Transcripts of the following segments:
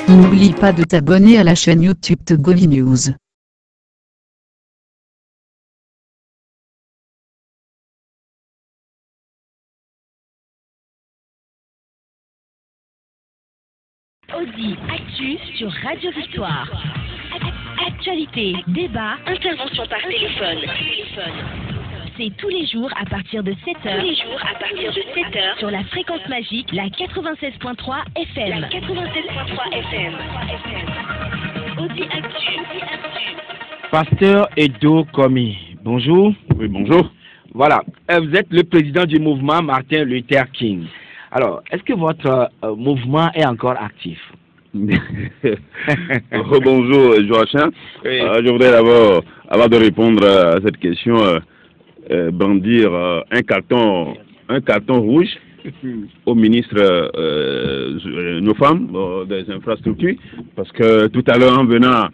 N'oublie pas de t'abonner à la chaîne YouTube Togovi News. Audi Actu sur Radio Victoire. Actualité, débat, intervention par téléphone. C'est tous les jours à partir de 7h. Sur la fréquence magique, la 96.3 FM. Audi Actu. Pasteur Edo Komi, bonjour. Oui, bonjour. Voilà, vous êtes le président du mouvement Martin Luther King. Alors, est-ce que votre mouvement est encore actif? Bonjour, Joachim. Oui. Je voudrais d'abord, avant de répondre à cette question, brandir un carton rouge au ministre nos femmes des infrastructures, parce que tout à l'heure en venant,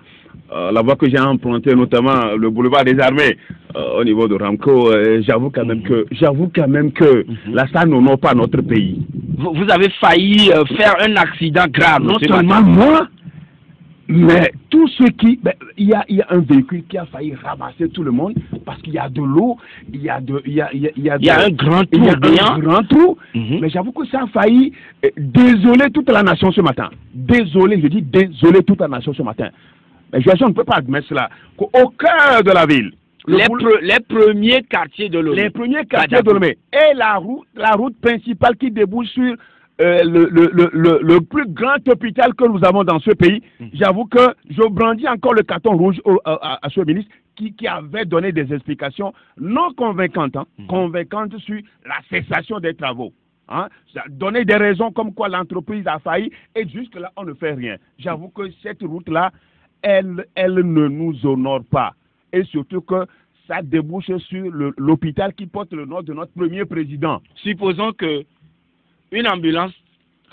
la voie que j'ai empruntée, notamment le boulevard des Armées, au niveau de Ramco, j'avoue quand même que là, ça n'honore pas notre pays. Vous avez failli faire un accident grave. Non seulement moi, mais tous ceux qui... Il y a un véhicule qui a failli ramasser tout le monde parce qu'il y a de l'eau, il y a un grand trou. Mais j'avoue que ça a failli désoler toute la nation ce matin. Désoler toute la nation ce matin. Mais je ne peux pas admettre cela. Au cœur de la ville, les premiers quartiers de Lomé. Les premiers quartiers de Lomé. Et la route principale qui débouche sur le plus grand hôpital que nous avons dans ce pays. J'avoue que je brandis encore le carton rouge à ce ministre qui avait donné des explications non convaincantes, convaincantes sur la cessation des travaux. Ça donnait des raisons comme quoi l'entreprise a failli et jusque-là, on ne fait rien. J'avoue que cette route-là, elle ne nous honore pas. Et surtout que ça débouche sur l'hôpital qui porte le nom de notre premier président. Supposons que une ambulance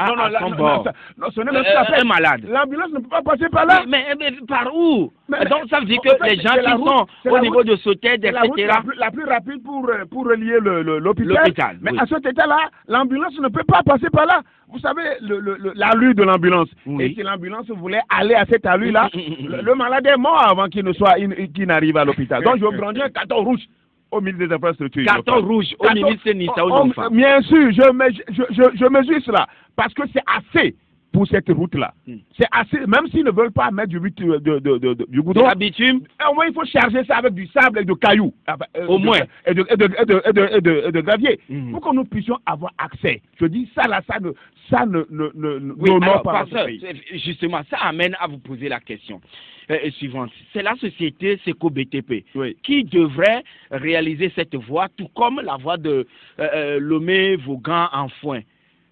non, ce n'est même pas un malade. L'ambulance ne peut pas passer par là. Mais par où? Donc ça veut dire que les gens qui sont au niveau de Sauterre, etc. La plus rapide pour relier l'hôpital. Mais à cet état-là, l'ambulance ne peut pas passer par là. Vous savez, l'allure de l'ambulance. Oui. Et si l'ambulance voulait aller à cette allure-là, le malade est mort avant qu'il n'arrive à l'hôpital. Donc je brandis un carton rouge au ministre des Infrastructures. Carton rouge au ministre Nissao. Bien sûr, je mesure cela. Parce que c'est assez pour cette route-là. C'est assez, même s'ils ne veulent pas mettre du goudron. De la bitume. Au moins, il faut charger ça avec du sable et de cailloux. Au moins. Et de gravier. Pour que nous puissions avoir accès. Je dis, ça ne n'honore pas notre pays. Justement, ça amène à vous poser la question suivante. C'est la société Seco BTP qui devrait réaliser cette voie, tout comme la voie de Lomé, Vaughan, Enfoin.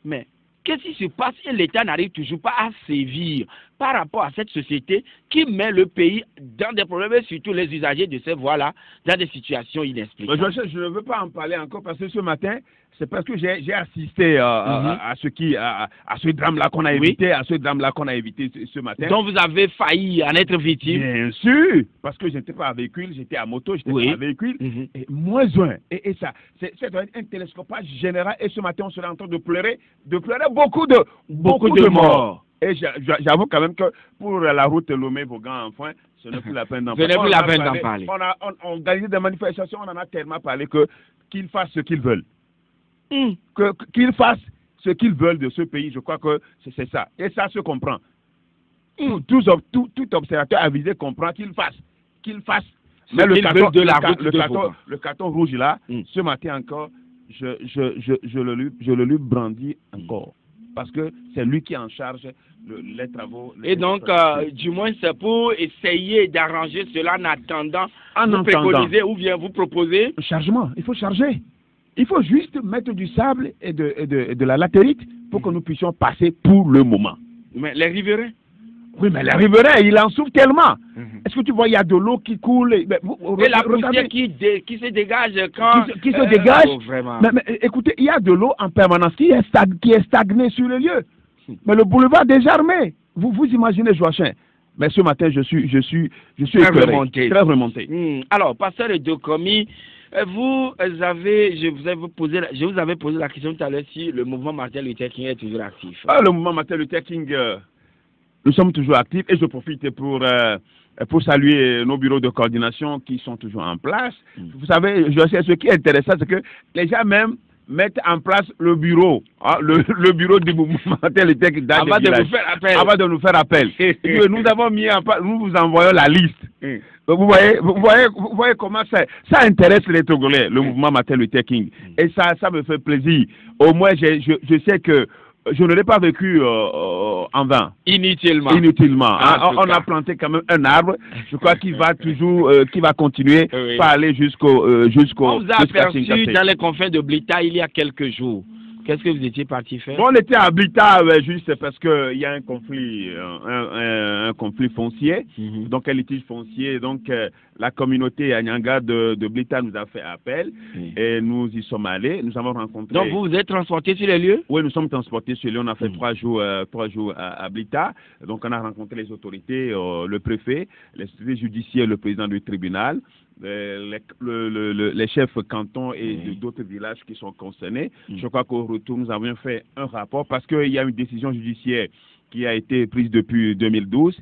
Mais qu'est-ce qui se passe et l'État n'arrive toujours pas à sévir par rapport à cette société qui met le pays dans des problèmes et surtout les usagers de ces voies-là dans des situations inexplicables. Je ne veux pas en parler encore parce que ce matin, c'est parce que j'ai assisté à ce drame-là qu'on a évité, ce matin. Donc vous avez failli en être victime? Bien sûr, parce que je n'étais pas à véhicule, j'étais à moto, j'étais pas à véhicule. Et moins un. Et ça, c'est un télescopage général. Et ce matin, on serait en train de pleurer beaucoup de morts. Et j'avoue quand même que pour la route Lomé-Vaughan, enfin, ce n'est plus la peine d'en parler. On a organisé des manifestations, on en a tellement parlé qu'ils fassent ce qu'ils veulent. Qu'ils fassent ce qu'ils veulent de ce pays, je crois que c'est ça. Et ça se comprend. Tout observateur avisé comprend qu'ils fassent. Mais le carton rouge là, ce matin encore, je le lui brandis encore. Parce que c'est lui qui est en charge les travaux. Et donc, du moins, c'est pour essayer d'arranger cela en attendant, vous préconisez ou bien vous proposez? Chargement, il faut charger. Il faut juste mettre du sable et de la latérite pour que nous puissions passer pour le moment. Mais les riverains? Oui, mais les riverains, il en souffre tellement. Est-ce que tu vois, il y a de l'eau qui coule. Et la poussière qui se dégage quand... Qui se dégage. Vraiment. Mais écoutez, il y a de l'eau en permanence qui est stagnée sur le lieu. Mais le boulevard des armées, vous imaginez, Joachim. Mais ce matin, je suis très remonté. Très remonté. Alors, pasteur Edokomi, je vous avais posé la question tout à l'heure si le mouvement Martin Luther King est toujours actif. Le mouvement Martin Luther King, nous sommes toujours actifs et je profite pour saluer nos bureaux de coordination qui sont toujours en place. Vous savez, ce qui est intéressant, c'est que les gens même mettre en place le bureau, le bureau du mouvement Martin Luther King avant de nous faire appel. Nous avons mis en place, nous vous envoyons la liste. Vous voyez comment ça intéresse les Togolais, le mouvement Martin Luther King. Et ça me fait plaisir. Au moins, je sais que je ne l'ai pas vécu en vain. Inutilement. On a planté quand même un arbre. Je crois qu'il va toujours, qu'il va continuer par aller jusqu'au. On vous a aperçu dans les confins de Blita il y a quelques jours. Qu'est-ce que vous étiez parti faire? On était à Blita juste parce qu'il y a un conflit, un conflit foncier, donc un litige foncier. Donc la communauté Anyanga de Blita nous a fait appel et nous y sommes allés. Nous avons rencontré. Donc vous êtes transportés sur les lieux? Oui, nous sommes transportés sur les lieux. On a fait 3 jours à Blita. Donc on a rencontré les autorités, le préfet, les autorités judiciaires, le président du tribunal. Les chefs cantons et d'autres villages qui sont concernés. Je crois qu'au retour, nous avons fait un rapport parce qu'il y a une décision judiciaire qui a été prise depuis 2012,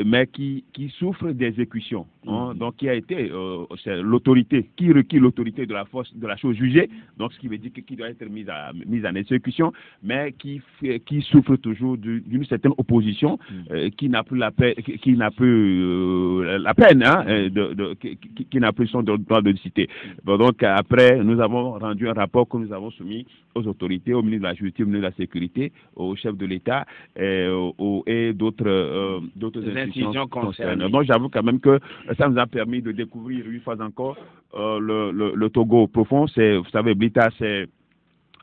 mais qui souffre d'exécution. Donc, qui a été l'autorité, qui requiert l'autorité de la force de la chose jugée, donc ce qui veut dire qui doit être mise en exécution, mais qui souffre toujours d'une certaine opposition, qui n'a plus la peine, qui n'a plus son droit de citer. Donc, après, nous avons rendu un rapport que nous avons soumis aux autorités, au ministre de la Justice, au ministre de la Sécurité, au chef de l'État et d'autres institutions concernées. Donc, j'avoue quand même que ça nous a permis de découvrir une fois encore le Togo profond. Vous savez, Blita, c'est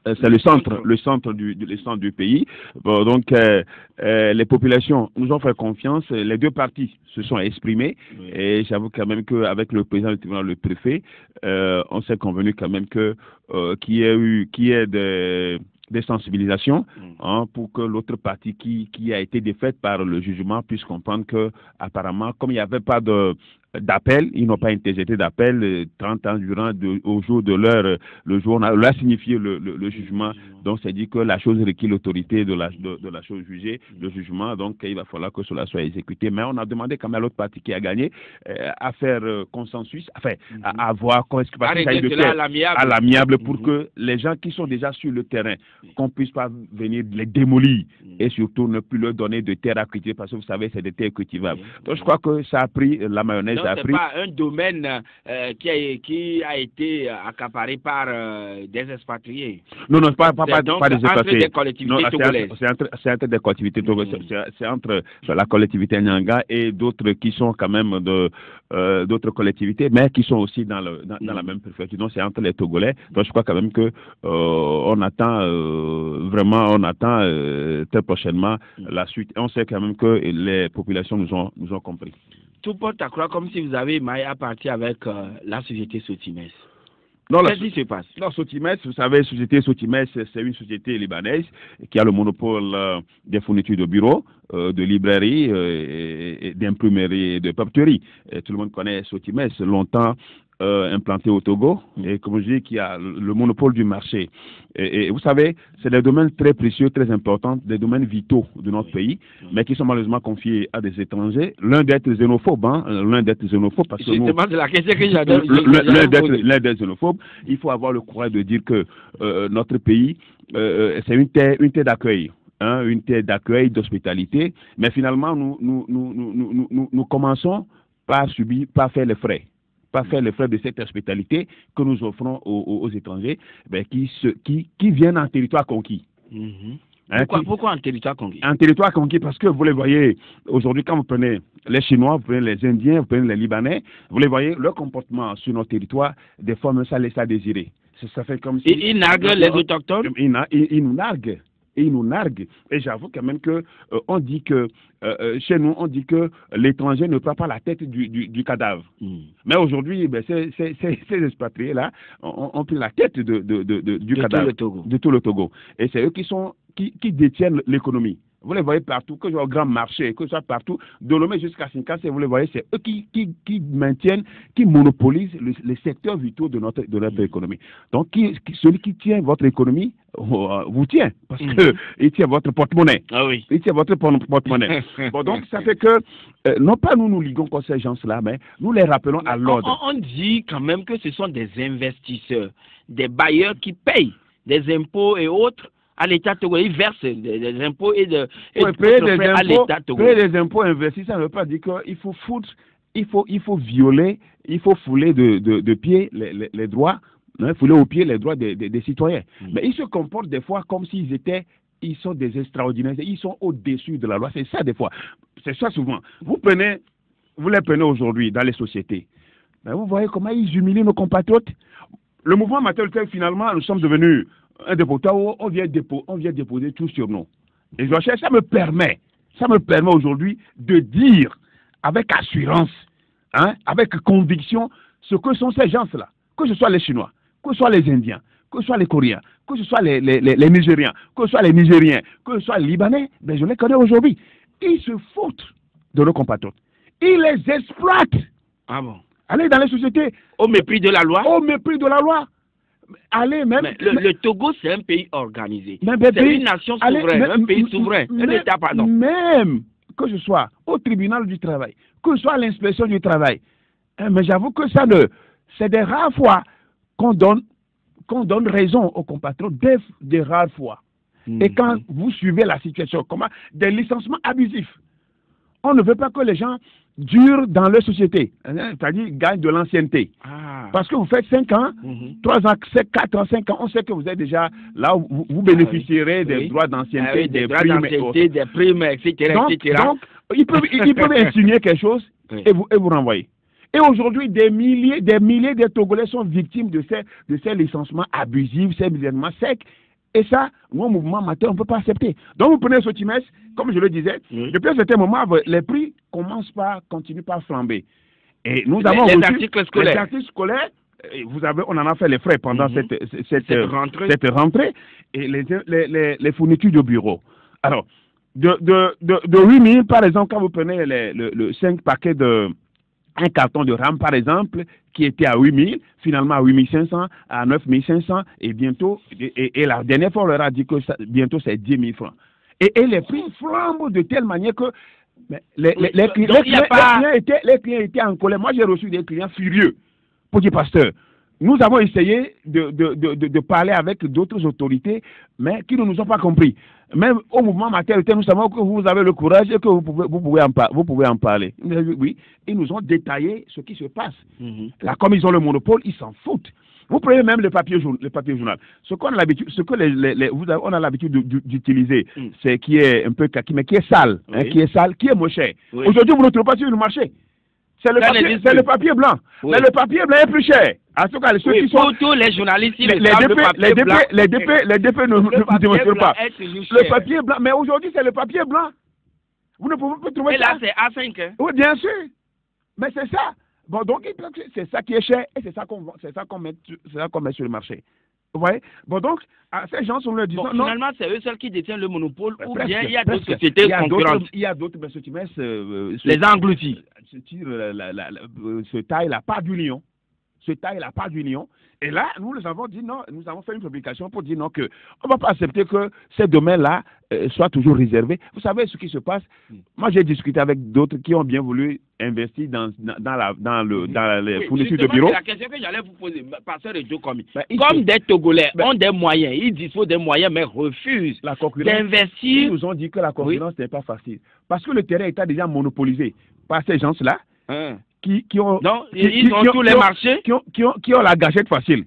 le centre du pays. Donc, les populations nous ont fait confiance. Les deux parties se sont exprimées. Et j'avoue quand même qu'avec le président du tribunal, le préfet, on s'est convenu quand même qu'il y ait des sensibilisations pour que l'autre partie qui a été défaite par le jugement puisse comprendre que apparemment, comme il n'y avait pas d'appel, ils n'ont pas interjeté d'appel 30 ans durant au jour de l'heure, le jour on a signifié le jugement. Donc c'est dit que la chose requiert l'autorité de la chose jugée, le jugement, donc il va falloir que cela soit exécuté. Mais on a demandé quand même à l'autre partie qui a gagné à faire consensus, à voir comment est-ce que à l'amiable pour que les gens qui sont déjà sur le terrain, qu'on puisse pas venir les démolir et surtout ne plus leur donner de terre à cultiver parce que vous savez c'est des terres cultivables. Donc je crois que ça a pris la mayonnaise. Donc c'est pas un domaine qui a été accaparé par des expatriés. Non, pas des expatriés. Entre des collectivités togolaises. C'est entre des collectivités togolaises. C'est entre la collectivité Nyanga et d'autres qui sont quand même d'autres collectivités, mais qui sont aussi dans la même préfecture. Donc c'est entre les Togolais. Donc je crois quand même que on attend très prochainement la suite. Et on sait quand même que les populations nous ont compris. Tout porte à croire comme si vous avez maillé à partir avec la société Sotimes. Qu'est-ce qui se passe? Non, Sotimes, vous savez, société Sotimes, c'est une société libanaise qui a le monopole des fournitures de bureaux, de librairies, d'imprimerie et de papeterie. Tout le monde connaît Sotimes, longtemps implanté au Togo, et comme je dis, qui a le monopole du marché. Et vous savez, c'est des domaines très précieux, très importants, des domaines vitaux de notre pays, mais qui sont malheureusement confiés à des étrangers. L'un d'être xénophobe, parce que justement, c'est la question que j'adore. L'un d'être xénophobe, il faut avoir le courage de dire que notre pays, c'est une terre d'accueil. Une terre d'accueil, d'hospitalité, mais finalement, nous commençons par faire les frais. Pas faire les frais de cette hospitalité que nous offrons aux étrangers qui viennent en territoire conquis. Pourquoi en territoire conquis? En territoire conquis parce que vous les voyez aujourd'hui quand vous prenez les Chinois, vous prenez les Indiens, vous prenez les Libanais, vous les voyez, leur comportement sur notre territoire, des fois même ça laisse à désirer. Ça fait comme si... Ils narguent les autochtones? Ils nous narguent. Et ils nous narguent. Et j'avoue quand même que on dit que chez nous, on dit que l'étranger ne prend pas la tête du cadavre. Mais aujourd'hui, ces expatriés-là ont pris la tête du cadavre de tout le Togo. Et c'est eux qui sont qui détiennent l'économie. Vous les voyez partout, que ce soit au grand marché, que ce soit partout, de Lomé jusqu'à Sinkas, vous les voyez, c'est eux qui maintiennent, qui monopolisent les secteurs vitaux de notre économie. Donc, celui qui tient votre économie, vous tient, parce qu'il tient votre porte-monnaie. Ah oui. Il tient votre porte-monnaie. Bon, donc, ça fait que, non pas nous liguons contre ces gens-là, mais nous les rappelons à l'ordre. On dit quand même que ce sont des investisseurs, des bailleurs qui payent des impôts et autres à l'État togolais. Ils versent des impôts et payer des à l'État togolais. Payer des impôts investis, ça ne veut pas dire qu'il faut foutre, il faut violer, il faut fouler de pied les droits, fouler au pied les droits des citoyens. Mais ils se comportent des fois comme s'ils sont des extraordinaires, ils sont au-dessus de la loi. C'est ça des fois. C'est ça souvent. Vous les prenez aujourd'hui dans les sociétés. Mais vous voyez comment ils humilient nos compatriotes. Le mouvement Matel, finalement, nous sommes devenus un dépotoir où on vient déposer tout sur nous. Et ça me permet aujourd'hui de dire avec assurance, avec conviction, ce que sont ces gens-là. Que ce soit les Chinois, que ce soit les Indiens, que ce soit les Coréens, que ce soit les Nigériens, que ce soit les Nigériens, que ce soit les Libanais, ben je les connais aujourd'hui. Ils se foutent de nos compatriotes. Ils les exploitent. Ah bon? Allez dans les sociétés. Au mépris de la loi? Au mépris de la loi. Allez même. Mais le Togo, c'est un pays organisé. C'est une nation souveraine, un pays souverain, un État, pardon. Même que ce soit au tribunal du travail, que ce soit à l'inspection du travail. Mais j'avoue que c'est des rares fois qu'on donne raison aux compatriotes, des rares fois. Et quand vous suivez la situation, comment des licenciements abusifs. On ne veut pas que les gens durent dans leur société, c'est-à-dire gagnent de l'ancienneté. Parce que vous faites 5 ans, 3 ans, 4 ans, 5 ans, on sait que vous êtes déjà là où vous bénéficierez des droits d'ancienneté, des primes, etc. Donc, ils peuvent insinuer quelque chose et vous renvoyer. Et aujourd'hui, des milliers de Togolais sont victimes de ces licenciements abusifs, ces licenciements secs. Et ça, nous, au mouvement Matel, on ne peut pas accepter. Donc, vous prenez Sotimes, comme je le disais, depuis un certain moment, les prix continuent par flamber. Et nous avons reçu les articles scolaires. On en a fait les frais pendant cette rentrée. Et les fournitures de bureau. Alors, de 8 000, par exemple, quand vous prenez le 5 paquets un carton de RAM, par exemple, qui était à 8 000, finalement à 8 500, à 9 500, et bientôt, et la dernière fois, on leur a dit que bientôt c'est 10 000 francs. Et les prix flambent de telle manière que les clients étaient en colère. Moi, j'ai reçu des clients furieux pour dire, pasteur, nous avons essayé de parler avec d'autres autorités, mais qui ne nous ont pas compris. Même au mouvement Matel, nous savons que vous avez le courage et que vous pouvez en parler. Oui, ils nous ont détaillé ce qui se passe. Là, comme ils ont le monopole, ils s'en foutent. Vous prenez même le papier journal. On a l'habitude d'utiliser, c'est qui est un peu kaki, mais qui est sale, qui est moché. Aujourd'hui, vous ne le trouvez pas sur le marché. C'est le papier blanc. Mais le papier blanc est plus cher. En tout cas, ceux qui sont... Tous les journalistes, les DP ne démontrent pas. Le papier blanc. Mais aujourd'hui, c'est le papier blanc. Vous ne pouvez pas trouver ça. Et là, c'est A5. Hein? Oui, bien sûr. Mais c'est ça. Bon, donc, c'est ça qui est cher et c'est ça qu'on met sur le marché. Vous voyez? Bon, donc, ces gens sont le disant. Finalement, c'est eux seuls qui détiennent le monopole ou bien il y a d'autres sociétés concurrentes. Il y a d'autres, mais les engloutis. Se taille la part du lion. Et là, nous avons dit non, nous avons fait une publication pour dire non, qu'on ne va pas accepter que ces domaines-là soient toujours réservés. Vous savez ce qui se passe? Moi, j'ai discuté avec d'autres qui ont bien voulu investir dans les fournitures de bureau. C'est la question que j'allais vous poser, pasteur de Joe Komi. Comme des Togolais ont des moyens, ils disposent des moyens, mais refusent d'investir. Ils nous ont dit que la concurrence n'est pas facile. Parce que le terrain est déjà monopolisé par ces gens-là. Qui ont tous les marchés, qui ont la gâchette facile.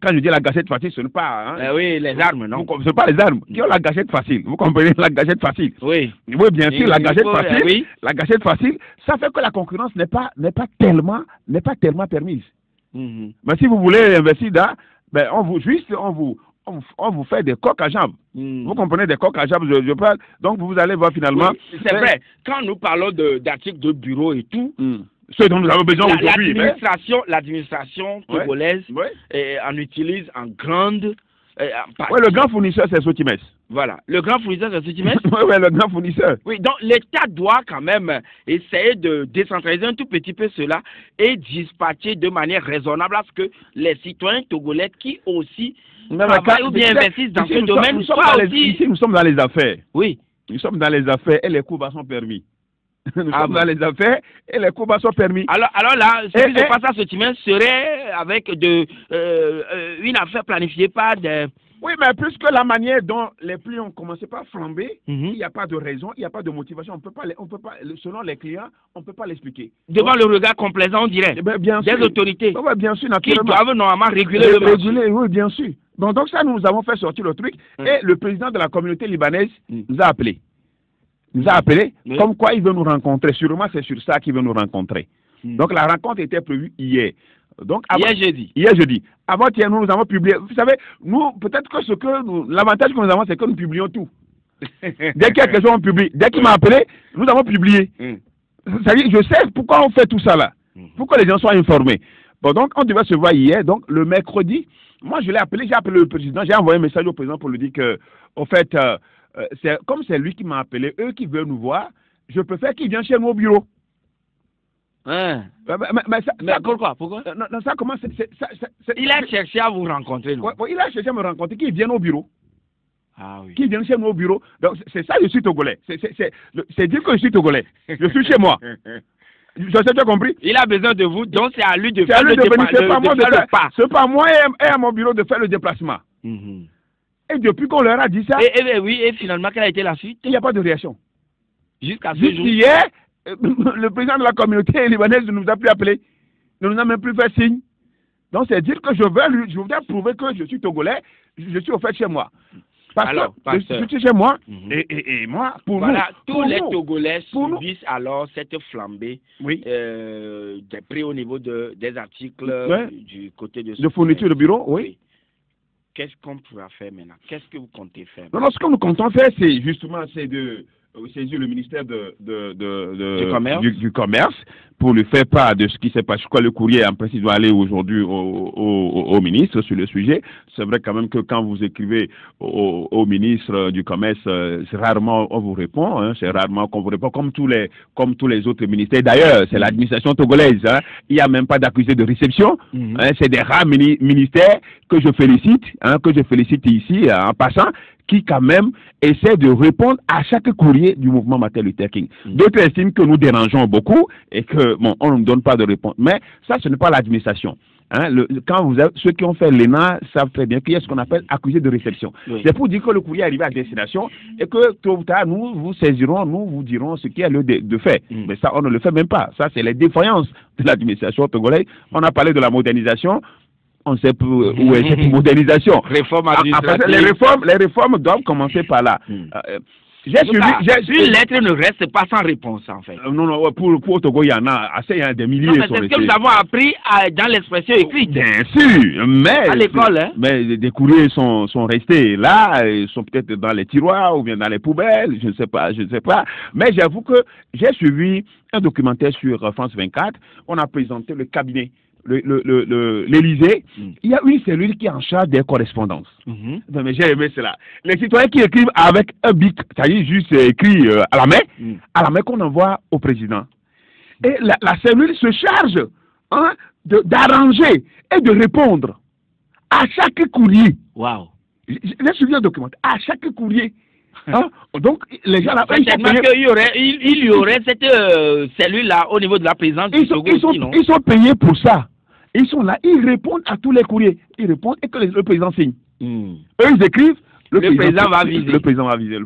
Quand je dis la gâchette facile, ce n'est pas... oui, les armes, non? Ce n'est pas les armes. Qui ont la gâchette facile. Vous comprenez la gâchette facile? Oui. Oui, bien sûr, la gâchette facile. La gâchette facile, ça fait que la concurrence n'est pas tellement permise. Mais si vous voulez investir là, ben, on vous fait des coques à jambes. Vous comprenez, des coques à jambes, je parle. Donc, vous allez voir finalement... Oui, c'est vrai. Quand nous parlons d'articles de bureau et tout, ce dont nous avons besoin aujourd'hui. L'administration togolaise en utilise en grande... Oui, le grand fournisseur, c'est Sotimes. Voilà, le grand fournisseur de Sotimes. Oui, le grand fournisseur. Oui, donc l'État doit quand même essayer de décentraliser un tout petit peu cela et dispatcher de manière raisonnable à ce que les citoyens togolais qui aussi travaillent ou bien investissent dans ce domaine soient aussi... Ici, nous sommes dans les affaires. Oui. Nous sommes dans les affaires et les coups sont permis. Nous sommes dans les affaires et les coups sont permis. Alors là, ce qui se passe à Sotimes serait avec une affaire planifiée par des... Oui, mais puisque la manière dont les prix ont commencé par flamber, il n'y a pas de raison, il n'y a pas de motivation, on peut pas, selon les clients, on ne peut pas l'expliquer. Devant le regard complaisant, on dirait, des autorités bien sûr, qui doivent normalement réguler le marché. Oui, bien sûr. Donc ça, nous avons fait sortir le truc et le président de la communauté libanaise nous a appelés. Comme quoi il veut nous rencontrer. Sûrement, c'est sur ça qu'il veut nous rencontrer. Donc la rencontre était prévue hier. Donc, hier jeudi. Avant-hier, nous avons publié. Vous savez, nous, peut-être que l'avantage que nous avons, c'est que nous publions tout. Dès qu'il y a quelque chose, on publie. Dès qu'il m'a appelé, nous avons publié. C'est-à-dire, je sais pourquoi on fait tout ça là. Pour que les gens soient informés. Bon, donc, on devait se voir hier. Donc, le mercredi, moi, je l'ai appelé, j'ai appelé le président, j'ai envoyé un message au président pour lui dire que, au fait, comme c'est lui qui m'a appelé, eux qui veulent nous voir, je préfère qu'ils viennent chez nous au bureau. Mais pourquoi Non, ça commence. Il a cherché à vous rencontrer, non? Il a cherché à me rencontrer, qu'il vienne au bureau. Ah oui. Qu'il vienne chez nous au bureau. Donc, c'est ça, je suis togolais. C'est dire que je suis togolais. Je suis chez moi. Je sais, tu as compris? Il a besoin de vous, donc c'est à lui de faire le pas. C'est pas moi et à mon bureau de faire le déplacement. Et depuis qu'on leur a dit ça. Et finalement, quelle a été la suite? Il n'y a pas de réaction. Jusqu'à ce jour. Hier, le président de la communauté libanaise ne nous a plus appelé. Ne nous a même plus fait signe. Donc, c'est dire que je voudrais prouver que je suis togolais, je suis au fait chez moi. Parce que je suis chez moi, et moi, pour nous... Tous les Togolais subissent alors cette flambée des prix au niveau des articles du côté de fourniture de bureau, oui. Qu'est-ce qu'on pourra faire maintenant? Qu'est-ce que vous comptez faire? Non, ce que nous comptons faire, c'est justement de saisir le ministère du commerce pour lui faire part de ce qui s'est passé. Je crois que le courrier en principe doit aller aujourd'hui au ministre sur le sujet. C'est vrai quand même que quand vous écrivez au ministre du commerce, c'est rarement on vous répond, hein, c'est rarement qu'on vous répond comme tous les autres ministères. D'ailleurs, c'est l'administration togolaise. Hein, il n'y a même pas d'accusé de réception. Hein, c'est des rares ministères que je félicite ici en passant, qui quand même essaie de répondre à chaque courrier du mouvement Martin Luther King. D'autres estiment que nous dérangeons beaucoup et que, bon, on ne nous donne pas de réponse. Mais ça, ce n'est pas l'administration. Hein, ceux qui ont fait l'ENA savent très bien qu'il y a ce qu'on appelle accusé de réception. C'est pour dire que le courrier est arrivé à destination et que tôt ou tard, nous vous saisirons, nous vous dirons ce qu'il y a lieu de faire. Mais ça, on ne le fait même pas. Ça, c'est les défaillances de l'administration togolaise. On a parlé de la modernisation. On sait où est cette modernisation. Réforme administrative. Les réformes doivent commencer par là. Une lettre ne reste pas sans réponse, en fait. Non, pour Togo, il y en a assez, il y a des milliers. C'est ce que nous avons appris dans l'expression écrite. Bien sûr, mais à l'école, hein. Mais des courriers sont restés là, ils sont peut-être dans les tiroirs ou bien dans les poubelles, je ne sais pas. Mais j'avoue que j'ai suivi un documentaire sur France 24. On a présenté le cabinet. L'Élysée, il y a une cellule qui est en charge des correspondances. Mais j'ai aimé cela. Les citoyens qui écrivent avec un bic, c'est-à-dire juste écrit à la main qu'on envoie au président. Et la cellule se charge d'arranger et de répondre à chaque courrier. Waouh! J'ai suivi un document. À chaque courrier. Donc, les gens là, il y aurait cette cellule-là au niveau de la présidence du Togo aussi, non? Ils sont payés pour ça. Ils sont là, ils répondent à tous les courriers. Ils répondent et que le président signe. Eux, ils écrivent. Le président va viser. Le président va viser.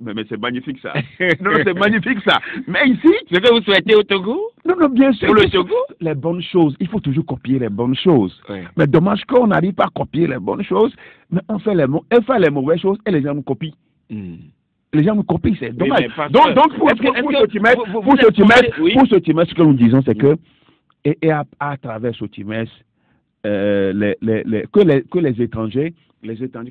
Mais c'est magnifique ça. Non, c'est magnifique ça. Mais ici. Ce que vous souhaitez au Togo? Non, bien sûr. Pour le Togo? Les bonnes choses. Il faut toujours copier les bonnes choses. Mais dommage qu'on n'arrive pas à copier les bonnes choses. Mais on fait les mauvaises choses et les gens nous copient. Les gens nous copient, c'est dommage. Donc, pour Sotimes, ce que nous disons, c'est que, et à travers Sotimes, que les étrangers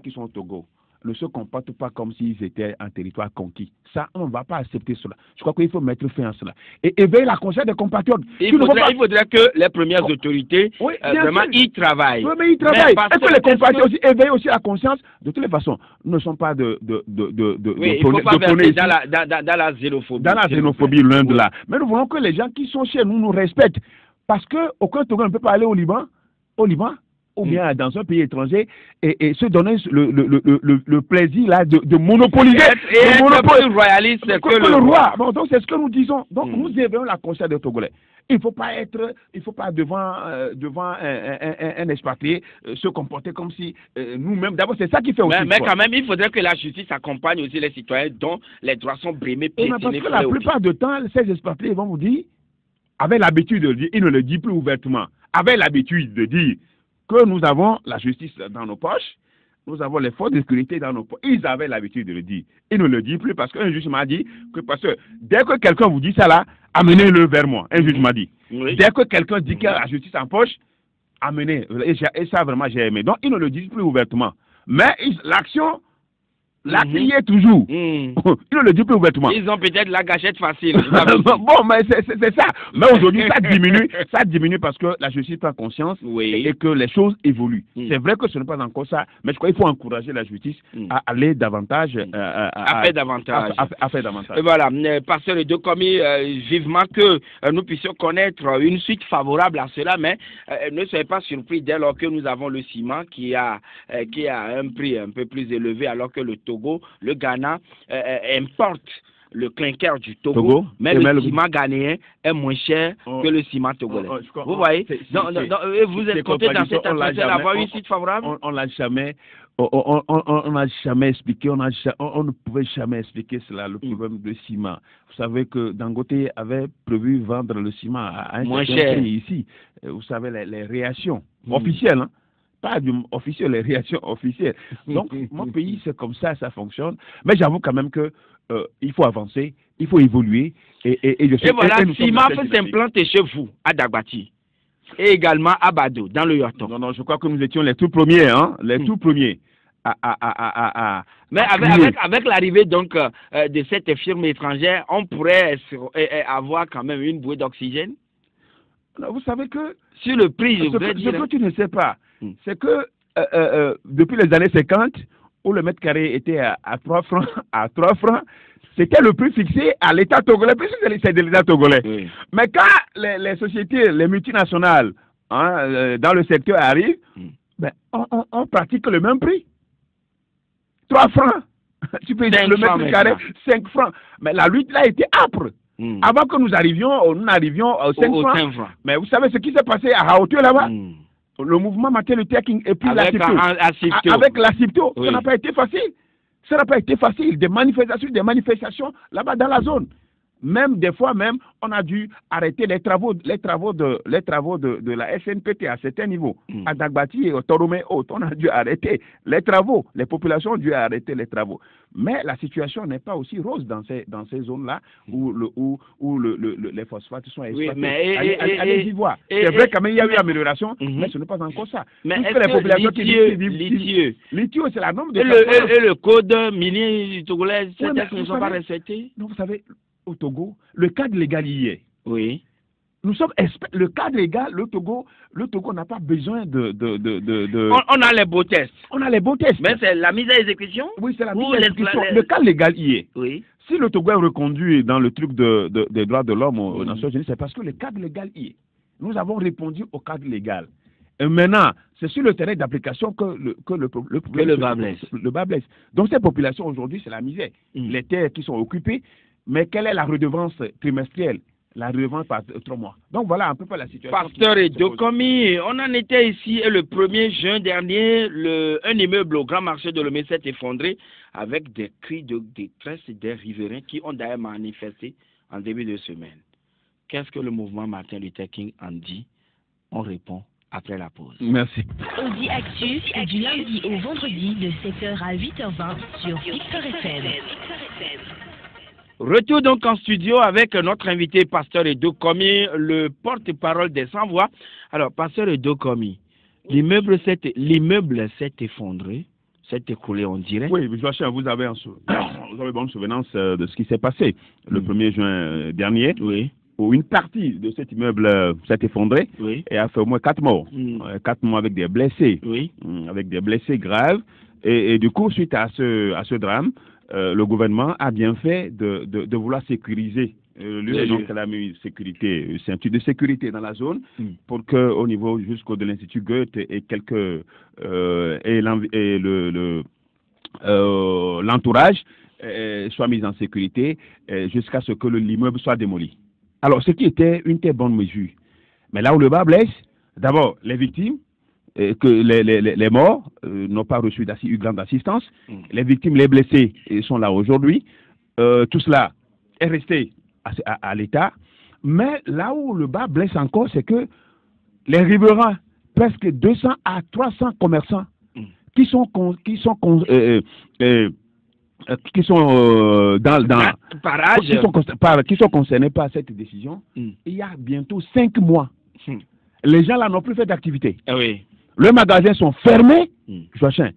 qui sont au Togo, ne se comportent pas comme s'ils étaient en territoire conquis. Ça, on ne va pas accepter cela. Je crois qu'il faut mettre fin à cela. Et éveiller la conscience des compatriotes. Il faudrait que les premières autorités vraiment y travaillent. Oui, mais ils travaillent. Est-ce que les compatriotes aussi éveillent aussi la conscience? De toutes les façons, nous ne sommes pas il ne faut pas verser dans la xénophobie. Dans la xénophobie, loin de là. Mais nous voulons que les gens qui sont chez nous nous respectent. Parce qu'aucun Togolais ne peut pas aller au Liban, ou bien dans un pays étranger et se donner le plaisir là de monopoliser. Et être royaliste que le roi. Bon, donc c'est ce que nous disons. Donc nous éveillons la conscience des Togolais. Il ne faut pas devant un expatrié se comporter comme si nous-mêmes. D'abord, c'est ça qui fait aussi. Mais quand même, il faudrait que la justice accompagne aussi les citoyens dont les droits sont brimés, piétinés. Parce que la plupart du temps, ces expatriés vont vous dire, avec l'habitude de le dire, ils ne le disent plus ouvertement, avec l'habitude de dire que nous avons la justice dans nos poches, nous avons les forces de sécurité dans nos poches. Ils avaient l'habitude de le dire. Ils ne le disent plus parce qu'un juge m'a dit que parce que dès que quelqu'un vous dit ça là, amenez-le vers moi. Un juge m'a dit. Oui. Dès que quelqu'un dit qu'il a la justice en poche, amenez. Et ça vraiment j'ai aimé. Donc ils ne le disent plus ouvertement. Mais l'action, l'acte y est toujours. Ils ne le disent plus ouvertement. Ils ont peut-être la gâchette facile. Bon, mais c'est ça. Mais aujourd'hui, ça diminue parce que la justice prend conscience et que les choses évoluent. C'est vrai que ce n'est pas encore ça, mais je crois qu'il faut encourager la justice à aller davantage. À faire davantage. À faire davantage. Et voilà, pasteur Edokomi, vivement que nous puissions connaître une suite favorable à cela, mais ne soyez pas surpris dès lors que nous avons le ciment qui a un prix un peu plus élevé alors que le Togo, le Ghana importe le clinker du Togo, mais le ciment ghanéen est moins cher que le ciment togolais. Vous voyez? Vous êtes compté dans cette atmosphère d'avoir une suite favorable? On l'a jamais. On n'a jamais expliqué, on ne pouvait jamais expliquer cela, le problème de ciment. Vous savez que Dangote avait prévu vendre le ciment à un certain prix ici. Vous savez les réactions officielles, hein? Pas officiel, les réactions officielles. Donc, mon pays, c'est comme ça, ça fonctionne. Mais j'avoue quand même que il faut avancer, il faut évoluer. Et voilà, Ciment peut s'implanter chez vous, à Dagbati, et également à Bado, dans le Yorton. Non, je crois que nous étions les tout premiers, hein, les tout premiers. Mais avec l'arrivée donc de cette firme étrangère, on pourrait avoir quand même une bouée d'oxygène. Vous savez que sur le prix, je voudrais dire. Ce que tu ne sais pas, c'est que depuis les années 50, où le mètre carré était à 3 francs, c'était le prix fixé à l'État togolais, puisque c'est de l'État togolais. Oui. Mais quand les sociétés, les multinationales dans le secteur arrivent, ben, on pratique le même prix. 3 francs. Tu peux dire le mètre carré, 5 francs. Mais la lutte là était âpre. Avant que nous arrivions aux 5 francs. Mais vous savez ce qui s'est passé à Haotio là-bas? Le mouvement Martin Luther King et puis avec la CIPTO, ça n'a pas été facile. Ça n'a pas été facile. Des manifestations là-bas dans la zone. Même des fois, on a dû arrêter les travaux de la SNPT à certains niveaux. À Dagbati et au Toromé Haute, on a dû arrêter les travaux. Les populations ont dû arrêter les travaux. Mais la situation n'est pas aussi rose dans ces zones-là où les phosphates sont exploités. Oui, mais allez y voir. C'est vrai quand même il y a eu amélioration, mais ce n'est pas encore ça. Mais est-ce que les populations Lithieux, c'est la norme de et le code minier togolais, certains ne sont pas respectés? Non, vous savez, au Togo, le cadre légal y est. Oui. Nous sommes le cadre légal, le Togo n'a pas besoin de... On a les beaux tests. On a les beaux tests. Mais c'est la mise à exécution? Oui, c'est la mise à exécution. Le cadre légal y est. Oui. Si le Togo est reconduit dans le truc des droits de l'homme aux Nations Unies, c'est parce que le cadre légal y est. Nous avons répondu au cadre légal. Et maintenant, c'est sur le terrain d'application que le bas blesse. Donc ces populations aujourd'hui, c'est la misère. Les terres qui sont occupées, mais quelle est la redevance trimestrielle? La redevance par 3 mois. Donc voilà un peu la situation. Pasteur Edokomi, on en était ici et le 1er juin dernier, un immeuble au grand marché de Lomé s'est effondré avec des cris de détresse des riverains qui ont d'ailleurs manifesté en début de semaine. Qu'est-ce que le mouvement Martin Luther King en dit? On répond après la pause. Merci. Audi Actus est du lundi au vendredi de 7h à 8h20 sur Victor FM. Retour donc en studio avec notre invité, Pasteur Edokomi, le porte-parole des Sans-Voix. Alors, Pasteur Edokomi, l'immeuble s'est effondré s'est écoulé, on dirait. Oui, Joachim, vous avez bonne souvenance de ce qui s'est passé le 1er juin dernier, où une partie de cet immeuble s'est effondrée et a fait au moins 4 morts. 4 morts avec des blessés, avec des blessés graves. Et du coup, suite à ce drame, le gouvernement a bien fait de vouloir sécuriser donc elle a mis une ceinture de sécurité dans la zone pour que au niveau jusqu'au de l'Institut Goethe et l'entourage soit mis en sécurité jusqu'à ce que l'immeuble soit démoli. Alors, ce qui était une très bonne mesure. Mais là où le bas blesse, d'abord, les victimes, que les morts n'ont pas reçu une grande assistance. Les victimes, les blessés sont là aujourd'hui. Tout cela est resté à l'état. Mais là où le bas blesse encore, c'est que les riverains, presque 200 à 300 commerçants qui sont concernés par cette décision, il y a bientôt 5 mois. Les gens là n'ont plus fait d'activité. Leurs magasins sont fermés, Joachim,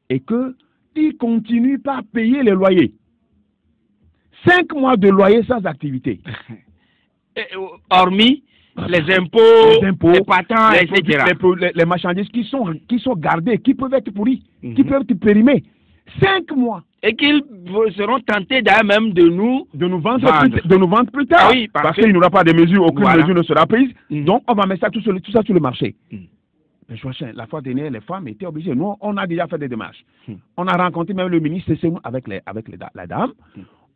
et qu'ils continuent pas à payer les loyers. 5 mois de loyer sans activité. Hormis les impôts, les patents, etc. Les marchandises qui sont gardées, qui peuvent être pourries, qui peuvent être périmées. 5 mois. Et qu'ils seront tentés d'ailleurs même de nous vendre plus tard. Oui, parce qu'il n'y aura pas de mesure, aucune mesure ne sera prise. Donc on va mettre tout ça sur le marché. Mais Joachim, la fois dernière, les femmes étaient obligées. Nous, on a déjà fait des démarches. On a rencontré même le ministre avec la dame.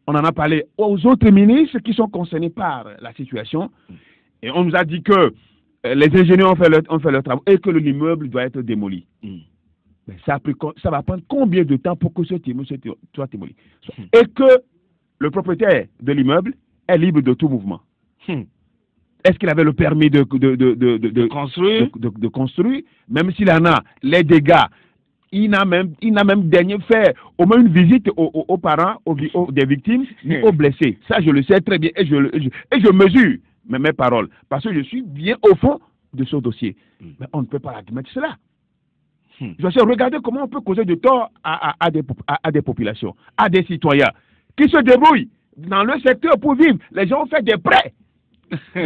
On en a parlé aux autres ministres qui sont concernés par la situation. Et on nous a dit que les ingénieurs ont fait leur travail et que l'immeuble doit être démoli. Mais ça va prendre combien de temps pour que cet immeuble soit démoli? Et que le propriétaire de l'immeuble est libre de tout mouvement. Est-ce qu'il avait le permis de construire? Même s'il en a les dégâts, il n'a même daigné faire au moins une visite aux parents des victimes ni aux blessés. Ça, je le sais très bien et je mesure mes paroles parce que je suis bien au fond de ce dossier. Mais on ne peut pas admettre cela. Je sais, regardez comment on peut causer de tort à des populations, à des citoyens qui se débrouillent dans le secteur pour vivre. Les gens ont fait des prêts. Les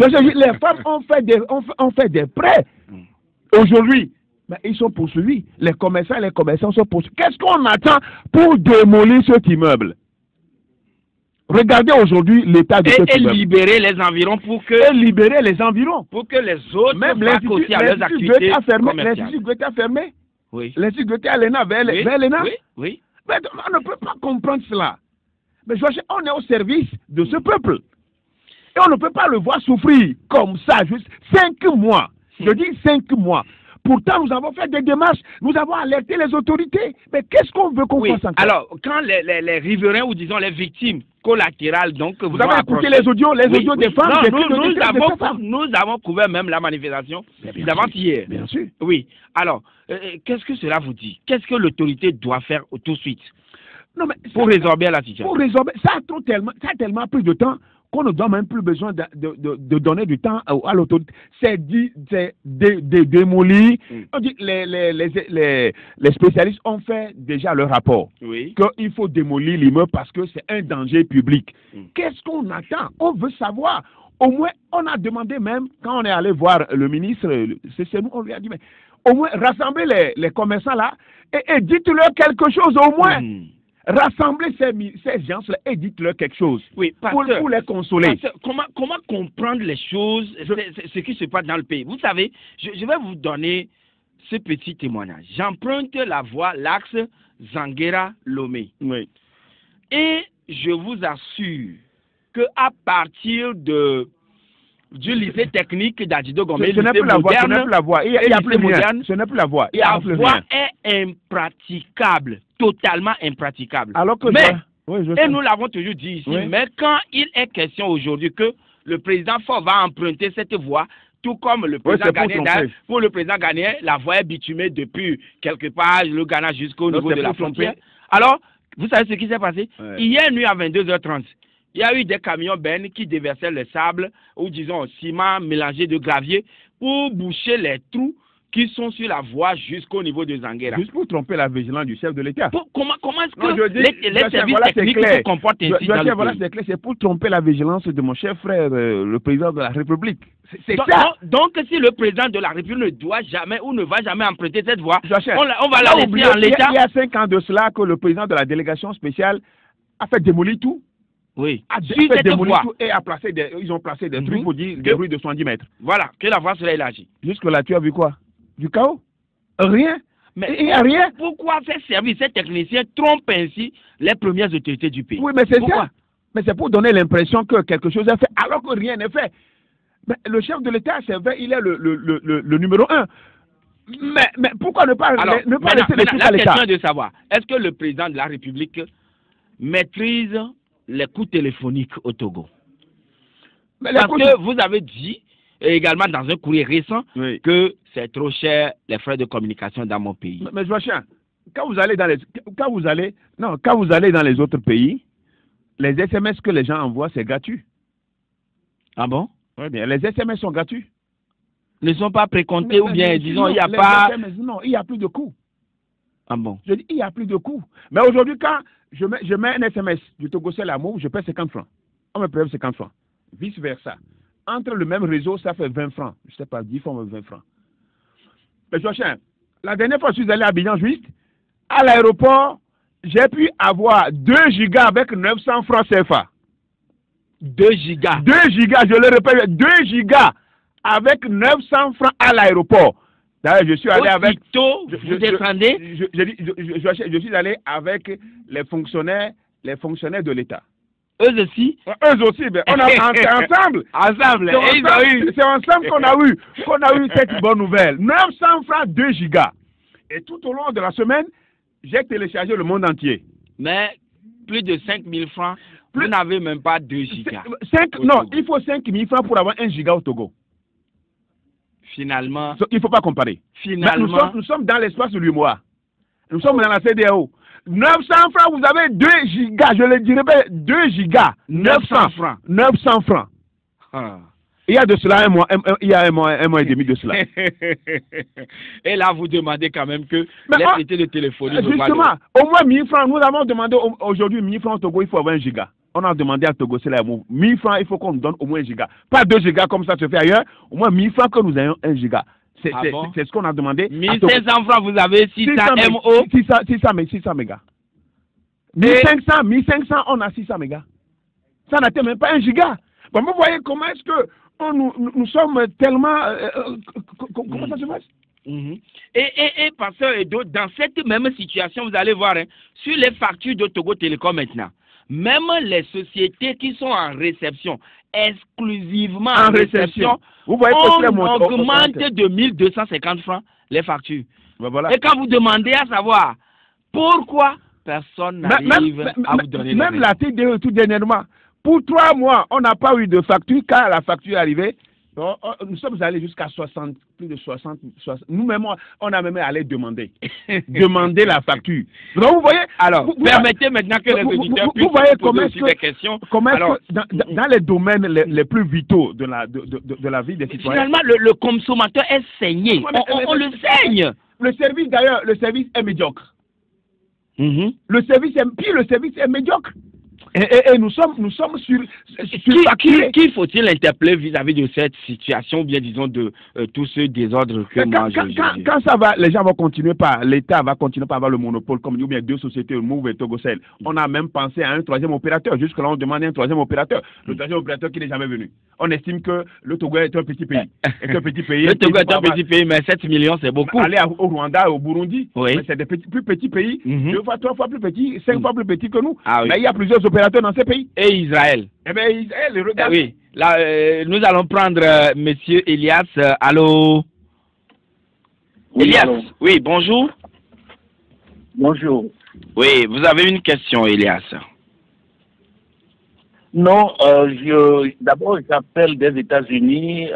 femmes ont fait des prêts. Aujourd'hui, ils sont poursuivis. Les commerçants sont poursuivis. Qu'est-ce qu'on attend pour démolir cet immeuble? Regardez aujourd'hui l'état de cet immeuble. Et libérer les environs pour que les autres même aussi à leurs activités commerciales. L'Institut Goethe a fermé. L'Institut Goethe à l'ENA, vers l'ENA. Mais on ne peut pas comprendre cela. Mais on est au service de ce peuple. Et on ne peut pas le voir souffrir comme ça, juste 5 mois. Je dis 5 mois. Pourtant, nous avons fait des démarches, nous avons alerté les autorités. Mais qu'est-ce qu'on veut qu'on fasse encore? Alors, quand les riverains, ou disons les victimes collatérales, donc... Vous avez écouté les audios des femmes? Non, nous avons couvert même la manifestation d'avant-hier. Bien sûr. Oui. Alors, qu'est-ce que cela vous dit? Qu'est-ce que l'autorité doit faire tout de suite pour résorber la situation? Pour résorber, ça a tellement pris de temps qu'on ne donne même plus besoin de donner du temps à l'autorité. C'est démoli. On dit, les spécialistes ont fait déjà leur rapport. Qu'il faut démolir l'immeuble parce que c'est un danger public. Qu'est-ce qu'on attend? On veut savoir. Au moins, on a demandé même, quand on est allé voir le ministre, c'est nous, on lui a dit, mais au moins, rassemblez les commerçants là et dites-leur quelque chose au moins. Rassemblez ces gens-là et dites-leur quelque chose pour les consoler. Comment comprendre les choses, ce qui se passe dans le pays? Vous savez, je vais vous donner ce petit témoignage. J'emprunte l'axe Zanguera-Lomé. Et je vous assure qu'à partir du lycée technique d'Adjido Gomé, ce n'est plus la voie, il n'y a plus rien. Ce n'est plus la voie. La voie est impraticable, totalement impraticable. Alors que et nous l'avons toujours dit ici, mais quand il est question aujourd'hui que le président Faure va emprunter cette voie, tout comme le président Ghanéen, pour le président Ghanéen, la voie est bitumée depuis quelque part le Ghana jusqu'au niveau de la frontière. Alors, vous savez ce qui s'est passé? Hier nuit à 22h30, il y a eu des camions bennes qui déversaient le sable ou disons ciment mélangé de gravier pour boucher les trous qui sont sur la voie jusqu'au niveau de Zanguera. Juste pour tromper la vigilance du chef de l'État. Comment est-ce que les services techniques se comportent ainsi dans le voilà, pays? c'est clair, c'est pour tromper la vigilance de mon cher frère, le président de la République. C'est donc, ça. Donc, si le président de la République ne doit jamais ou ne va jamais emprunter cette voie, on va la laisser en l'état. Il y a 5 ans de cela que le président de la délégation spéciale a fait démolir tout. Oui. A fait démolir tout et ils ont placé des trucs pour dire des rues de 110 mètres. Voilà, que la voie serait élargie. Jusque-là, tu as vu quoi? Du chaos? Rien. Mais il n'y a rien. Pourquoi ces services, ces techniciens trompent ainsi les premières autorités du pays? Oui, mais c'est ça. Mais c'est pour donner l'impression que quelque chose est fait, alors que rien n'est fait. Mais le chef de l'État, c'est vrai, il est le numéro 1. Mais pourquoi ne pas laisser les trucs à l'État? La question est de savoir, est-ce que le président de la République maîtrise les coûts téléphoniques au Togo? Parce que vous avez dit, et également dans un courrier récent, que c'est trop cher les frais de communication dans mon pays. Mais Joachim, quand vous allez dans les autres pays, les SMS que les gens envoient, c'est gratuit. Ah bon? Oui, bien, les SMS sont gratuits. Ne sont pas précomptés ou bien, disons, il n'y a pas... SMS, non, il n'y a plus de coût. Ah bon? Je dis, il n'y a plus de coût. Mais aujourd'hui, quand je mets un SMS du Togocel à Mou, je paie 50 francs. On me paye 50 francs. Vice versa. Entre le même réseau, ça fait 20 francs. Je ne sais pas, 10 fois 20 francs. Mais Joachim, la dernière fois que je suis allé à Abidjan, juste, à l'aéroport, j'ai pu avoir 2 gigas avec 900 francs CFA. 2 gigas. 2 gigas, je le répète, 2 gigas avec 900 francs à l'aéroport. D'ailleurs, je suis allé avec... Vous descendez? Je suis allé avec les fonctionnaires de l'État. Eux aussi? Eux aussi, ben, on a ensemble. Ensemble. C'est ensemble qu'on a eu cette bonne nouvelle. 900 francs, 2 gigas. Et tout au long de la semaine, j'ai téléchargé le monde entier. Mais plus de 5 000 francs, vous n'avez même pas 2 gigas. Non, il faut 5 000 francs pour avoir 1 giga au Togo. Finalement. Il ne faut pas comparer. Finalement. Nous sommes dans l'espace de l'UMOA. Nous sommes dans la CEDEAO. 900 francs, vous avez 2 gigas. Je le dirais, 2 gigas. 900 francs. 900 francs. Ah. Il y a de cela il y a un mois et demi de cela. Et là, vous demandez quand même que les traités de téléphonie... Justement, au moins 1000 francs. Nous avons demandé aujourd'hui 1000 francs au Togo, il faut avoir 1 giga. On a demandé à Togo, c'est là, 1000 francs, il faut qu'on nous donne au moins 1 giga. Pas 2 gigas comme ça se fait ailleurs, au moins 1000 francs que nous ayons 1 giga. C'est ce qu'on a demandé. 1500 francs, vous avez 600 MO. 600 mégas. 1500, on a 600 mégas. Ça n'atteint même pas 1 giga. Bon, vous voyez comment est-ce que nous sommes tellement... comment ça se passe? Et Pasteur Edo, dans cette même situation, vous allez voir, hein, sur les factures de Togo Télécom maintenant, même les sociétés qui sont en réception, exclusivement en réception, vous voyez on augmente de 1250 francs les factures. Ben voilà. Et quand vous demandez à savoir pourquoi, personne n'arrive à vous donner même la TDE tout dernièrement, pour 3 mois, on n'a pas eu de facture. Quand la facture est arrivée, nous sommes allés jusqu'à 60, plus de 60. Nous-mêmes, on a même allé demander la facture. Donc, vous voyez, alors, permettez maintenant que les auditeurs puissent poser aussi des questions. Alors, dans les domaines les plus vitaux de la vie des citoyens. Finalement, le consommateur est saigné. On le saigne. Le service, d'ailleurs, est médiocre. Le service est médiocre. Et nous sommes sur qui faut-il interpeller vis-à-vis de cette situation, ou bien disons de tout ce désordre que quand ça va, les gens vont continuer l'État va continuer par avoir le monopole, comme ou bien 2 sociétés, Move et Togocel. On a même pensé à un 3e opérateur. Jusque-là, on demandait un 3e opérateur. Le 3e opérateur qui n'est jamais venu. On estime que le Togo est un petit pays. Le Togo est un petit pays, mais 7 millions, c'est beaucoup. Aller au Rwanda, au Burundi, c'est des plus petits pays, 2 fois, 3 fois plus petits, 5 fois plus petits que nous. Mais il y a plusieurs opérateurs dans ces pays. Et Israël. Eh bien, Israël, regarde. Oui. Là, nous allons prendre Monsieur Elias. Allô? Oui, Elias. allô. Oui, bonjour. Bonjour. Oui, vous avez une question, Elias. Non, d'abord, j'appelle des États-Unis.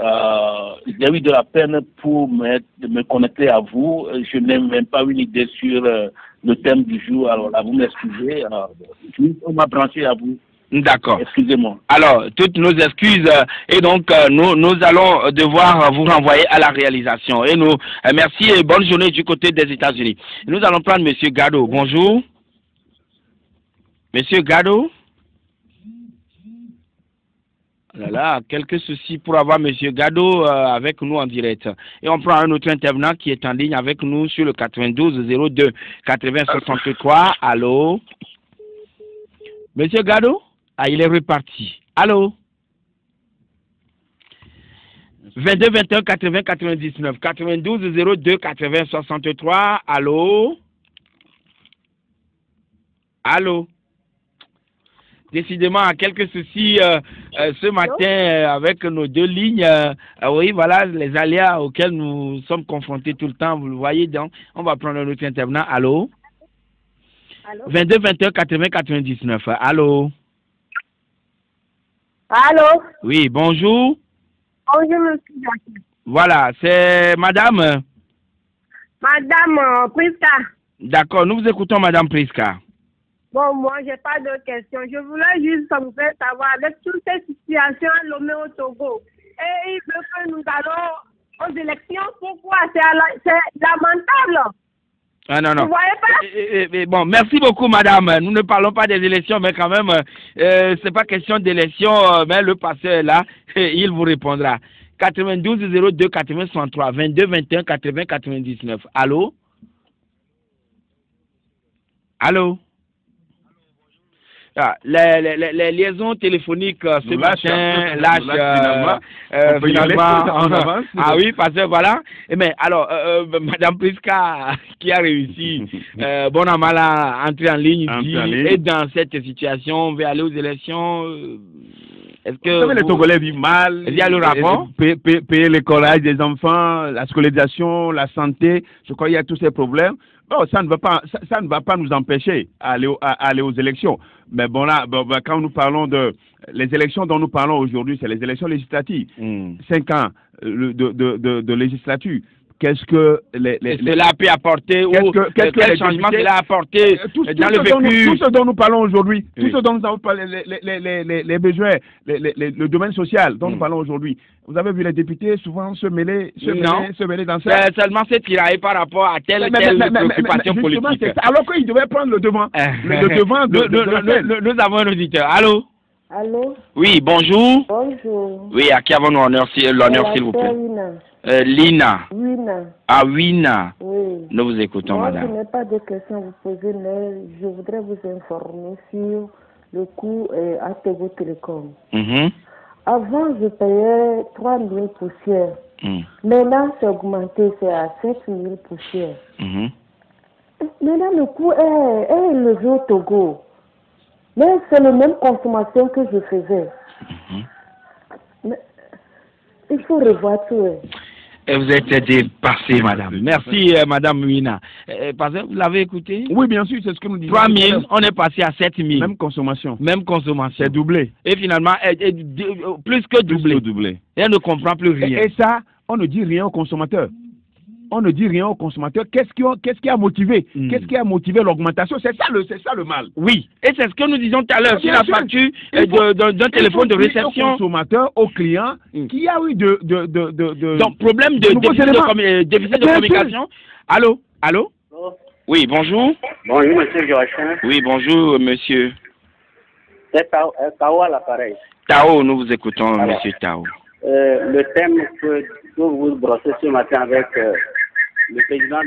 J'ai eu de la peine pour me connecter à vous. Je n'ai même pas une idée sur le thème du jour. Alors là, vous m'excusez. On m'a branché à vous. D'accord. Excusez-moi. Alors, toutes nos excuses et donc nous allons devoir vous renvoyer à la réalisation. Et nous, merci et bonne journée du côté des États-Unis. Nous allons prendre Monsieur Gado. Bonjour. Monsieur Gado. Voilà, quelques soucis pour avoir Monsieur Gado avec nous en direct. Et on prend un autre intervenant qui est en ligne avec nous sur le 92 02 80 63. Allô? Monsieur Gado? Ah, il est reparti. Allô? 22 21 80 99 92 02 80 63. Allô? Allô? Décidément, quelques soucis ce matin avec nos deux lignes. Oui, voilà les aléas auxquels nous sommes confrontés tout le temps. Vous le voyez, donc on va prendre un autre intervenant. Allô? Allô? 22 21 80 99. Allô? Allô? Oui, bonjour. Bonjour, monsieur Jacques. Voilà, c'est madame. Madame Priska. D'accord, nous vous écoutons, madame Priska. Bon, moi, j'ai pas de questions. Je voulais juste vous faire savoir, avec toutes ces situations à Lomé au Togo, et il veut que nous allons aux élections, pourquoi? C'est lamentable. Ah non, non. Vous voyez pas? Bon, merci beaucoup, madame. Nous ne parlons pas des élections, mais quand même, c'est pas question d'élection, mais le passé est là, il vous répondra. 92 02 80 63 22 21 80 99. Allô? Allô? Ah, les liaisons téléphoniques ce matin lâchent finalement. Ah oui, parce que voilà. Mais alors, Madame Priska qui a réussi, bon à mal à entrer en ligne, et dans cette situation, on veut aller aux élections. Est-ce que vous savez, les Togolais vivent mal. Il y a le rapport. Payer l'écolage des enfants, la scolarisation, la santé. Je crois qu'il y a tous ces problèmes. Non, ça ne va pas nous empêcher d'aller aux élections. Mais bon là, quand nous parlons les élections dont nous parlons aujourd'hui, c'est les élections législatives. 5 ans de législature. Qu'est-ce que cela peut apporter ou quel changement cela a apporté dans le vécu? Tout ce dont nous parlons aujourd'hui, tout ce dont nous avons parlé, les besoins, le domaine social dont nous parlons aujourd'hui. Vous avez vu les députés souvent se mêler dans ça. C'est seulement c'est tiraillé par rapport à telle préoccupation politique. Alors qu'ils devaient prendre le devant. Nous avons un auditeur. Allô? Allô? Oui, bonjour. Bonjour. Oui, à qui avons-nous l'honneur, s'il vous plaît? Lina. Wina. Ah, Wina. Oui. Nous vous écoutons, madame. Je n'ai pas de questions à vous poser, mais je voudrais vous informer sur le coût à Togo Télécom. Avant, je payais 3 000 poussières. Maintenant, c'est augmenté, c'est à 7 000 poussières. Maintenant, le coût est élevé au Togo. Mais c'est la même consommation que je faisais. Mais il faut revoir tout. Et vous êtes dépassée, madame. Merci, madame Wina. Parce que vous l'avez écouté? Oui, bien sûr, c'est ce que nous disons. 3 000, on est passé à 7 000. Même consommation. Même consommation. C'est doublé. Et finalement, plus que doublé. Et on ne comprend plus rien. Et ça, on ne dit rien aux consommateurs. On ne dit rien aux consommateurs. Qu'est-ce qui a motivé? Qu'est-ce qui a motivé l'augmentation? C'est ça le mal. Oui. Et c'est ce que nous disions tout à l'heure sur la facture d'un téléphone de réception. Au consommateur, au client, qui a eu donc, problème de déficit de communication. Allô? Allô? Oui, bonjour. Bonjour, monsieur Joachim. Oui, bonjour, monsieur. C'est Tao à l'appareil. Tao, nous vous écoutons, monsieur Tao. Le thème que vous brossez ce matin avec le président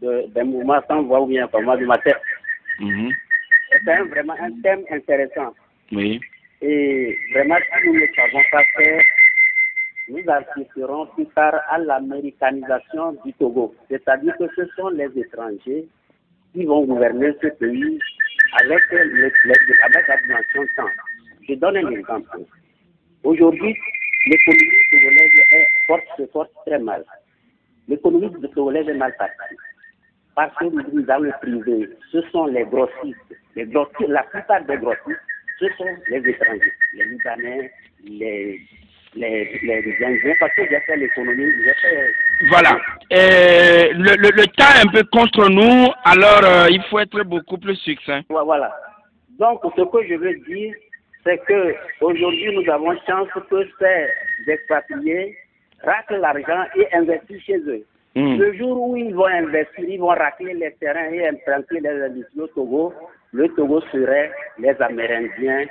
des mouvements sans voix ou bien comment du matin, c'est vraiment un thème intéressant. Oui. Et vraiment, si nous ne savons pas faire, nous assisterons plus tard à l'américanisation du Togo. C'est-à-dire que ce sont les étrangers qui vont gouverner ce pays avec la dimension de temps. Je donne un exemple. Aujourd'hui, l'économie togolaise se porte très mal. L'économie togolaise est mal partie. Parce que nous avons le privé, ce sont les grossistes. La plupart des grossistes, ce sont les étrangers, les Libanais, les Indiens, parce que j'ai fait l'économie, Voilà. Le temps est un peu contre nous, alors il faut être beaucoup plus succinct. Voilà. Donc, ce que je veux dire, c'est que aujourd'hui nous avons chance que ces expatriés raclent l'argent et investissent chez eux. Le jour où ils vont investir, ils vont racler les terrains et implanter les industries au Togo, le Togo serait les Amérindiens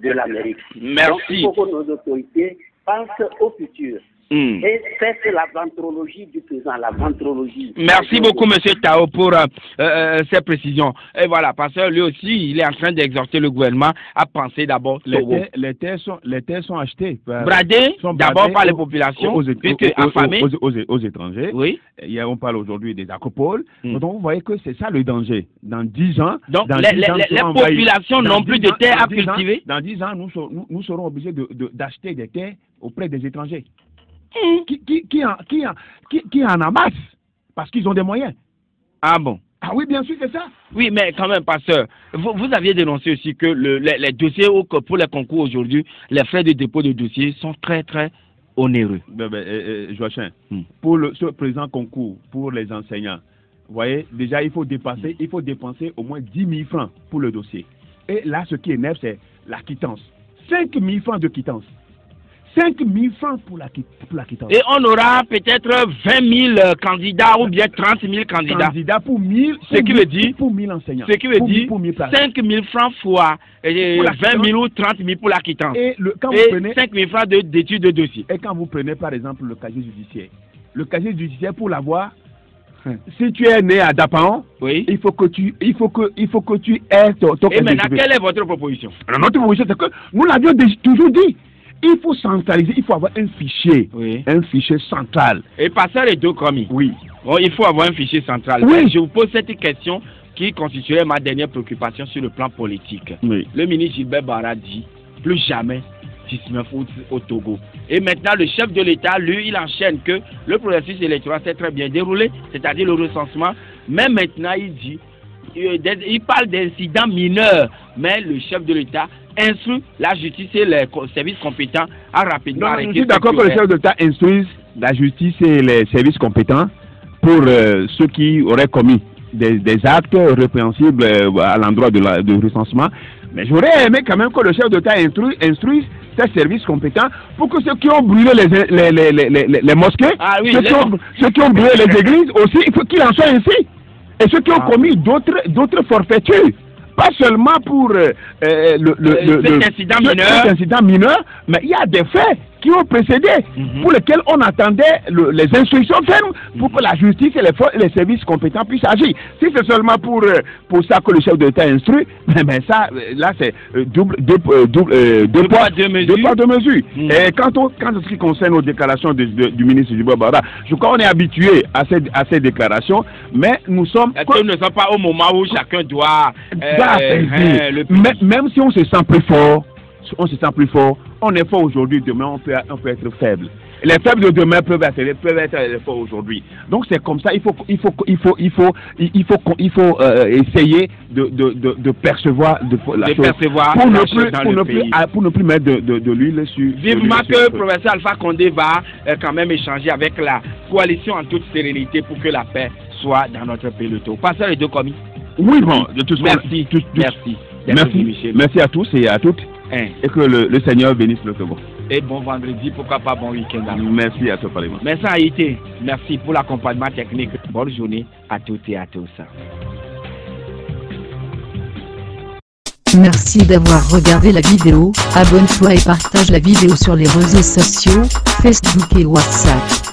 de l'Amérique. Merci. Donc, il faut que nos autorités pensent au futur. Et c'est la ventrologie du présent, la ventrologie. Merci beaucoup, M. Tao, pour ces précisions. Et voilà, parce que lui aussi, il est en train d'exhorter le gouvernement à penser d'abord les terres sont achetées. Bradées d'abord par les populations, puisque affamées. Aux étrangers. Oui. On parle aujourd'hui des acropoles. Donc, vous voyez que c'est ça le danger. Dans 10 ans... Donc, les populations n'ont plus de terres à cultiver. Dans 10 ans, nous serons obligés d'acheter des terres auprès des étrangers. Qui en amassent parce qu'ils ont des moyens. Ah bon? Ah oui, bien sûr, c'est ça. Oui, mais quand même, pasteur, vous aviez dénoncé aussi que les dossiers pour les concours aujourd'hui, les frais de dépôt de dossiers sont très, très onéreux. Joachim, pour ce présent concours, pour les enseignants, vous voyez, déjà, il faut dépenser au moins 10 000 francs pour le dossier. Et là, ce qui énerve, c'est la quittance. 5 000 francs de quittance. 5 000 francs pour la quittance. Et on aura peut-être 20 000 candidats ou bien 30 000 candidats. Pour 1000, ce qui veut dire, pour 1000 enseignants. Ce qui veut dire 5 000 francs fois 20 000 ou 30 000 pour la quittance. Et 5 000 francs d'études de dossier. Et quand vous prenez par exemple le casier judiciaire, pour l'avoir, si tu es né à Dapan, oui, il faut que tu aies ton Et maintenant, quelle est votre proposition? Alors, notre proposition, c'est que nous l'avions toujours dit. Il faut centraliser, il faut avoir un fichier, un fichier central. Et passer les deux commis. Oui. Bon, il faut avoir un fichier central. Oui. Je vous pose cette question qui constituerait ma dernière préoccupation sur le plan politique. Oui. Le ministre Gilbert Bara dit plus jamais 19 août au Togo. Et maintenant, le chef de l'État, lui, il enchaîne que le processus électoral s'est très bien déroulé, c'est-à-dire le recensement. Mais maintenant, il parle d'incidents mineurs. Mais le chef de l'État instruit la justice et les services compétents à rapidement arrêter. Je suis d'accord que le chef de l'État instruise la justice et les services compétents pour ceux qui auraient commis des actes répréhensibles à l'endroit du recensement. Mais j'aurais aimé quand même que le chef de l'État instruise ces services compétents pour que ceux qui ont brûlé les mosquées, ceux qui ont brûlé les églises aussi, il faut qu'il en soit ainsi. Et ceux qui ont commis d'autres forfaitures. Pas seulement pour cet incident mineur, mais il y a des faits qui ont précédé, pour lesquels on attendait les instructions fermes pour que la justice et les services compétents puissent agir. Si c'est seulement pour ça que le chef de l'État instruit, mais ça, là, c'est deux poids, deux mesures. Et quant à ce qui concerne aux déclarations du ministre Gilbert Bara, je crois qu'on est habitué à ces déclarations, mais nous sommes... Est-ce que nous ne sommes pas au moment où chacun doit... même si on se sent plus fort, on est fort aujourd'hui, demain on peut être faible. Les faibles de demain peuvent être forts aujourd'hui. Donc c'est comme ça, il faut essayer de percevoir la chose pour ne plus mettre de l'huile sur. Vivement que le professeur Alpha Condé va quand même échanger avec la coalition en toute sérénité pour que la paix soit dans notre pays. Passez les deux commis. Oui, bon, de tout merci. Merci à tous et à toutes. Et que le Seigneur bénisse le Togo. Et bon vendredi, pourquoi pas bon week-end. Merci à toi, Parlement. Merci Haïti. Merci pour l'accompagnement technique. Bonne journée à toutes et à tous. Merci d'avoir regardé la vidéo. Abonne-toi et partage la vidéo sur les réseaux sociaux, Facebook et WhatsApp.